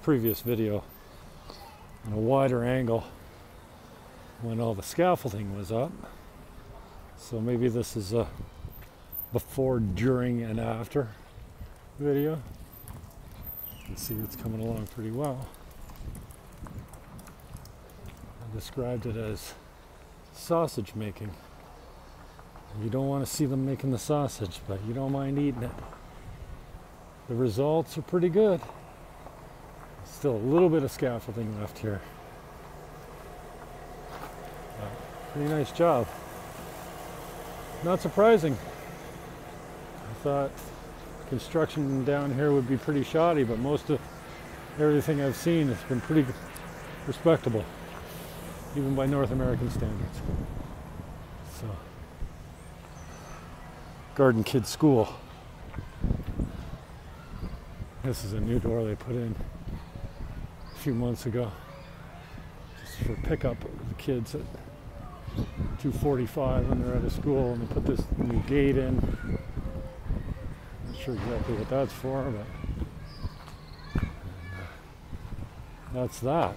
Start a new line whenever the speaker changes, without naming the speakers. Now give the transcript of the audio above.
previous video in a wider angle when all the scaffolding was up. So maybe this is a before, during, and after video. You can see it's coming along pretty well. I described it as sausage making. You don't want to see them making the sausage, but you don't mind eating it. The results are pretty good. Still a little bit of scaffolding left here. Pretty nice job. Not surprising. I thought construction down here would be pretty shoddy, but most of everything I've seen has been pretty respectable, even by North American standards. So, Garden Kids School. This is a new door they put in a few months ago, just for pickup of the kids at 2:45 when they're out of school, and they put this new gate in. Not sure exactly what that's for, but that's that.